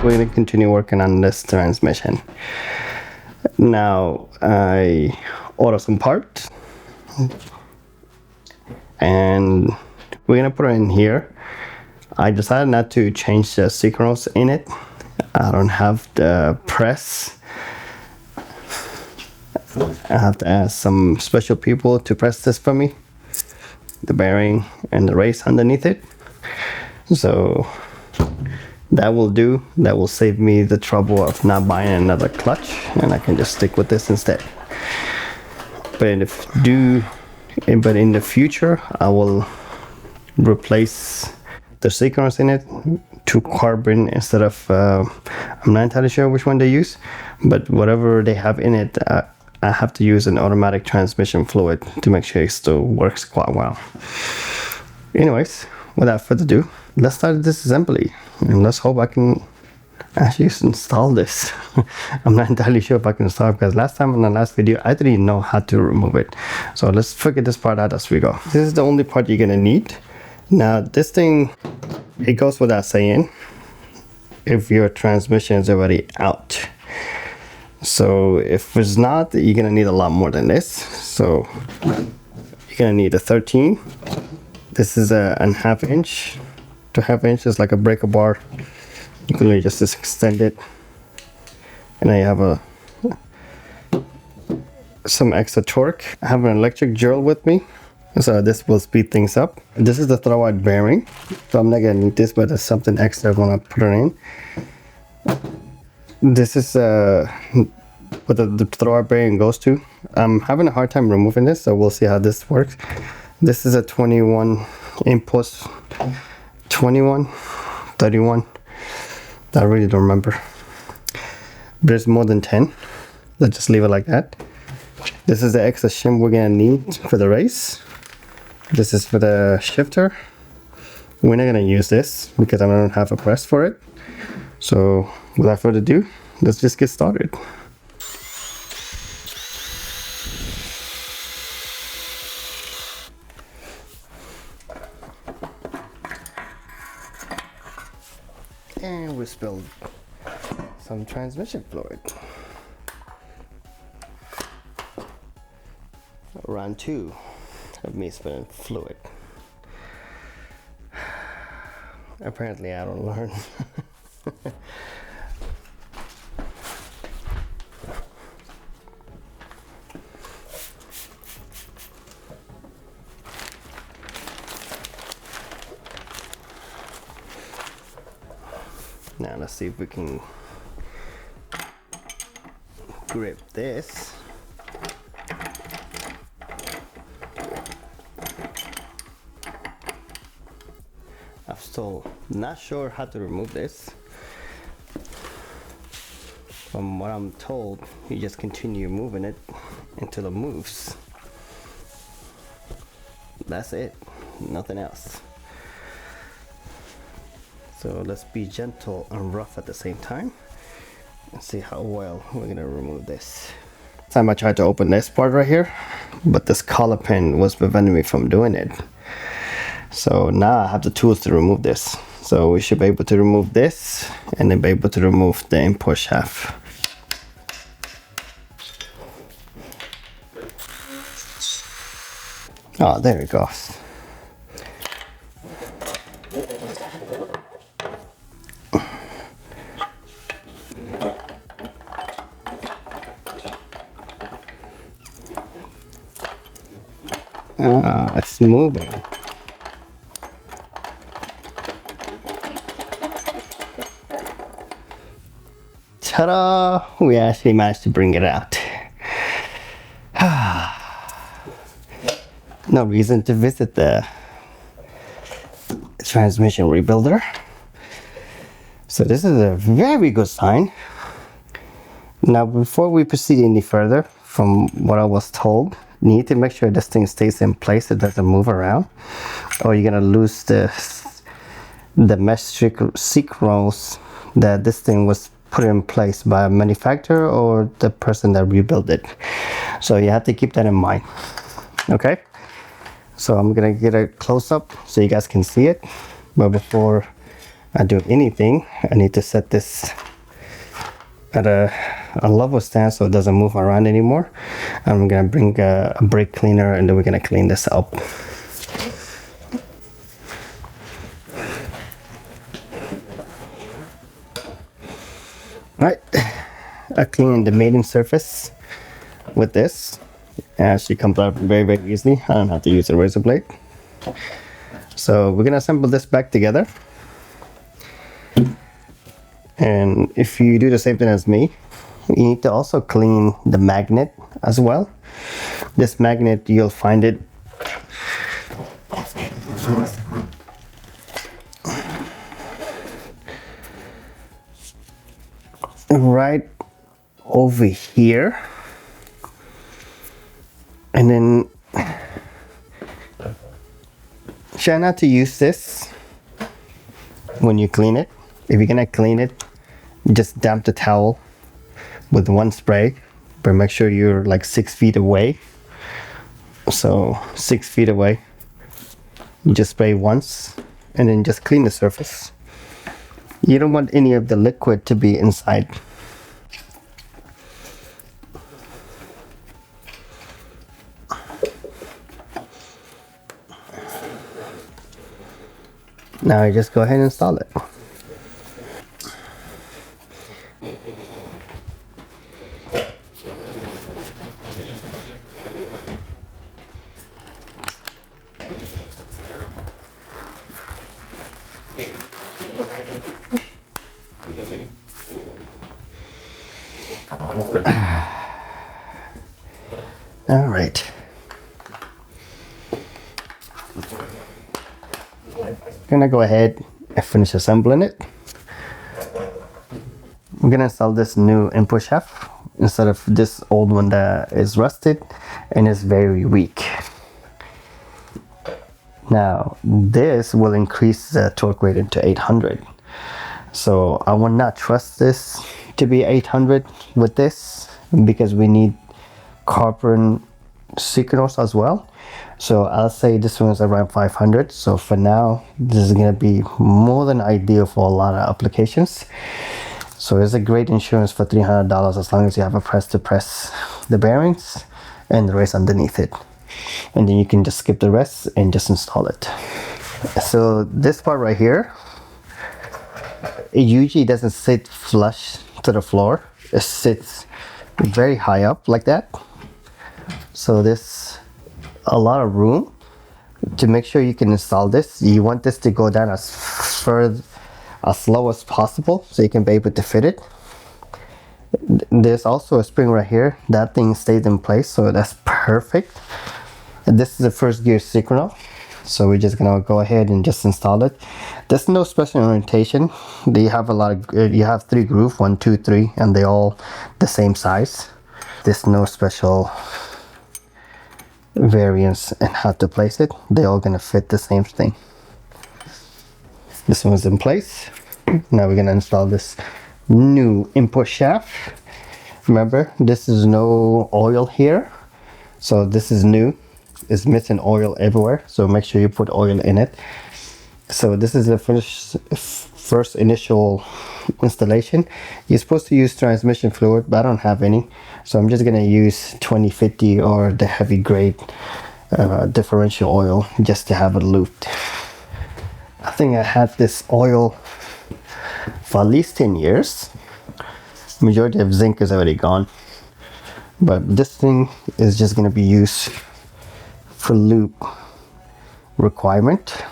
we're going to continue working on this transmission. Now I ordered some parts and we're gonna put it in here. I decided not to change the synchros in it. I don't have the press. I have to ask some special people to press this for me, the bearing and the race underneath it. So that will do. That will save me the trouble of not buying another clutch, and I can just stick with this instead. But in the future, I will replace the synchros in it to carbon instead of I'm not entirely sure which one they use, but whatever they have in it, I have to use an automatic transmission fluid to make sure it still works quite well. Anyways, without further ado, let's start this assembly and let's hope I can actually install this. I'm not entirely sure if I can install it because last time in the last video I didn't know how to remove it. So let's figure this part out as we go. This is the only part you're gonna need. Now this thing, it goes without saying if your transmission is already out. So if it's not, you're gonna need a lot more than this. So you're gonna need a 13. This is a 1/2 inch. To 1/2 inch is like a breaker bar. You can really just extend it, and I have some extra torque. I have an electric drill with me, so this will speed things up. This is the throwout bearing, so I'm not gonna need this, but there's something extra when I put it in. This is what the throwout bearing goes to. I'm having a hard time removing this, so we'll see how this works. This is a 21 impulse, 21, 31. I really don't remember. But it's more than 10. Let's just leave it like that. This is the extra shim we're gonna need for the race. This is for the shifter. We're not gonna use this because I don't have a press for it. So without further ado, let's just get started. And we spilled some transmission fluid. Round 2 of me spilling fluid. Apparently I don't learn. Now let's see if we can grip this. I'm still not sure how to remove this. From what I'm told, you just continue moving it until it moves. That's it, nothing else. So let's be gentle and rough at the same time and see how well we're gonna remove this. Last time I tried to open this part right here, but this collar pin was preventing me from doing it. So now I have the tools to remove this. So we should be able to remove this and then be able to remove the input shaft. Oh, there it goes. It's moving. Ta-da! We actually managed to bring it out. No reason to visit the transmission rebuilder. So this is a very good sign. Now before we proceed any further, from what I was told, you need to make sure this thing stays in place, it doesn't move around, or you're gonna lose the mesh synchros that this thing was put in place by a manufacturer or the person that rebuilt it. So you have to keep that in mind. Okay, so I'm gonna get a close-up so you guys can see it, but before I do anything, I need to set this at a level stand so it doesn't move around anymore. I'm gonna bring a brake cleaner and then we're gonna clean this up. Alright, I cleaned the mating surface with this. And she comes out very easily. I don't have to use a razor blade. So we're gonna assemble this back together. And if you do the same thing as me, you need to also clean the magnet as well. This magnet, you'll find it right over here. And then try not to use this when you clean it. If you're gonna clean it, just damp the towel with one spray, but make sure you're like 6 feet away. So 6 feet away, you just spray once and then just clean the surface. You don't want any of the liquid to be inside. Now you just go ahead and install it. All right. Gonna go ahead and finish assembling it. I'm gonna install this new input shaft instead of this old one that is rusted and is very weak. Now this will increase the torque rating to 800. So I will not trust this to be 800 with this because we need carbon signals as well. So I'll say this one is around 500. So for now, this is gonna be more than ideal for a lot of applications. So it's a great insurance for $300 as long as you have a press to press the bearings and the race underneath it. And then you can just skip the rest and just install it. So this part right here, it usually doesn't sit flush to the floor. It sits very high up like that. So there's a lot of room to make sure you can install this. You want this to go down as low as possible so you can be able to fit it. There's also a spring right here. That thing stays in place, so that's perfect. And this is the first gear signal. So we're just gonna go ahead and just install it. There's no special orientation. They have you have 3 grooves, 1, 2, 3, and they all the same size. There's no special variance in how to place it. They're all gonna fit the same thing. This one's in place. Now we're gonna install this new input shaft. Remember, this is no oil here, so this is new. It's missing oil everywhere, so make sure you put oil in it. So this is the first initial installation. You're supposed to use transmission fluid, but I don't have any, so I'm just gonna use 2050 or the heavy grade differential oil just to have it looped. I think I had this oil for at least 10 years. Majority of zinc is already gone, but this thing is just gonna be used for loop requirement.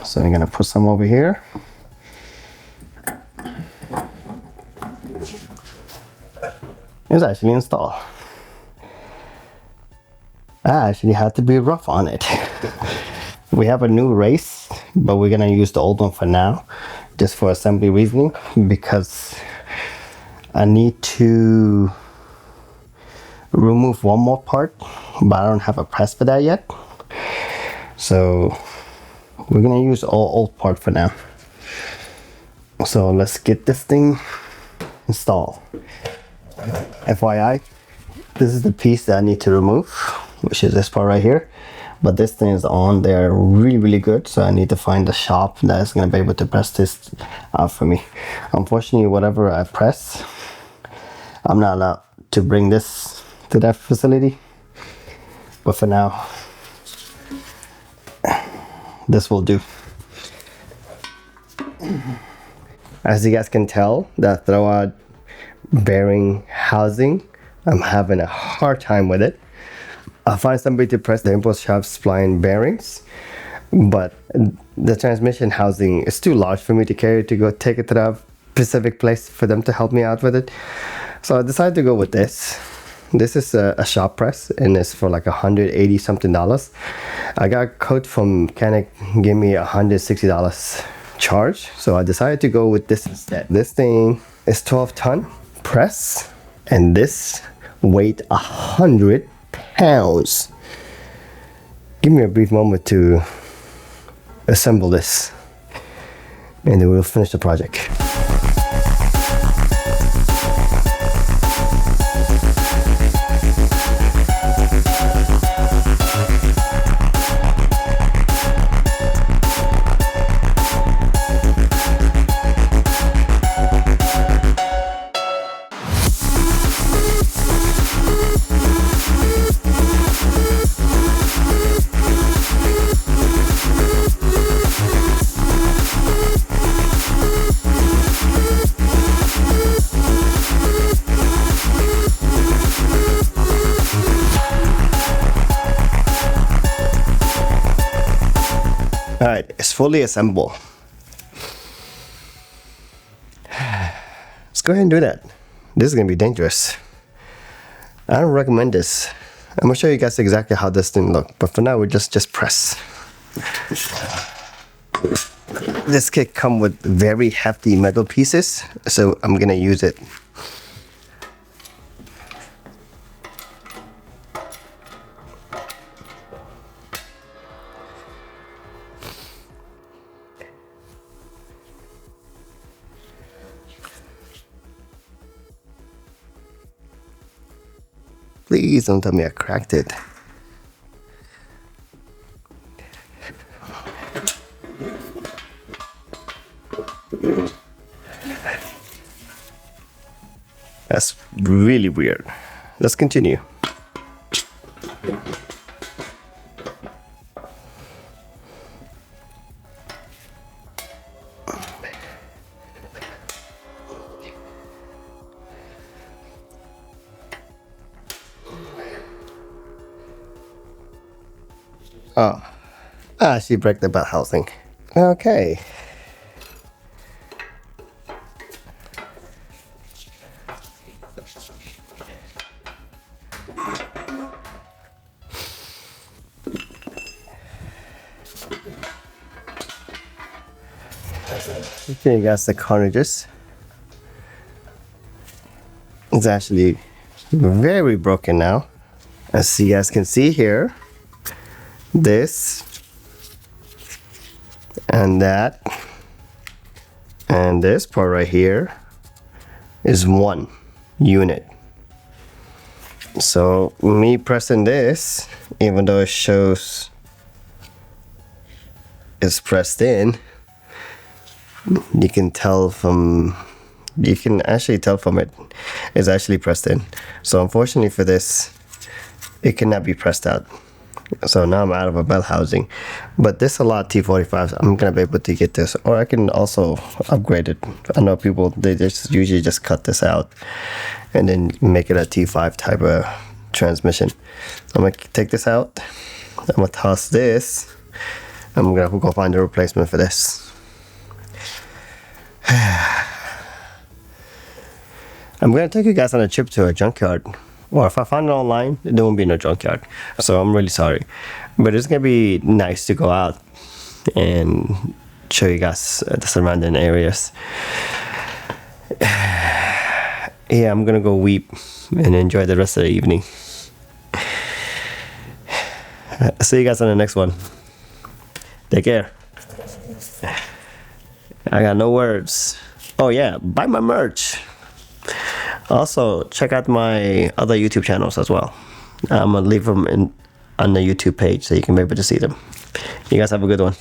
So I'm gonna put some over here. It's actually installed. I actually had to be rough on it. We have a new race, but we're gonna use the old one for now, just for assembly reasoning, because I need to remove one more part, but I don't have a press for that yet. So we're gonna use all old part for now. So let's get this thing installed. FYI, this is the piece that I need to remove, which is this part right here. but this thing is on there really good, so I need to find a shop that is going to be able to press this out for me. Unfortunately, whatever I press, I'm not allowed to bring this to that facility, but for now this will do. As you guys can tell, that throwout bearing housing, I'm having a hard time with it. I'll find somebody to press the impulse shaft spline bearings, but the transmission housing is too large for me to carry to go take it to the specific place for them to help me out with it. So I decided to go with this. This is a shop press, and it's for like $180 something. I got a quote from mechanic, gave me $160 charge, so I decided to go with this instead. This thing is 12-ton press, and this weighed 100 pounds. Give me a brief moment to assemble this, and then we'll finish the project. Alright, it's fully assembled. Let's go ahead and do that. This is going to be dangerous. I don't recommend this. I'm going to show you guys exactly how this thing looks, but for now we just press. This kit comes with very hefty metal pieces, so I'm going to use it. Please don't tell me I cracked it. That's really weird. Let's continue. She broke the belt housing. Okay. Okay, guys, the cartridges. It's actually very broken now. As you guys can see here, this and that and this part right here is one unit. So me pressing this, even though it shows it's pressed in, you can actually tell from it it's actually pressed in. So unfortunately for this, it cannot be pressed out. So now I'm out of a belt housing, but this a lot of T45s. I'm gonna be able to get this, or I can also upgrade it. I know people, they just usually just cut this out and then make it a T5 type of transmission. I'm gonna take this out. I'm gonna toss this. I'm gonna go find a replacement for this. I'm gonna take you guys on a trip to a junkyard. Or if I find it online, there won't be no junkyard. So I'm really sorry. But it's gonna be nice to go out and show you guys the surrounding areas. Yeah, I'm gonna go weep and enjoy the rest of the evening. See you guys on the next one. Take care. I got no words. Oh yeah, buy my merch. Also, check out my other YouTube channels as well. I'm gonna leave them on the YouTube page so you can be able to see them. You guys have a good one.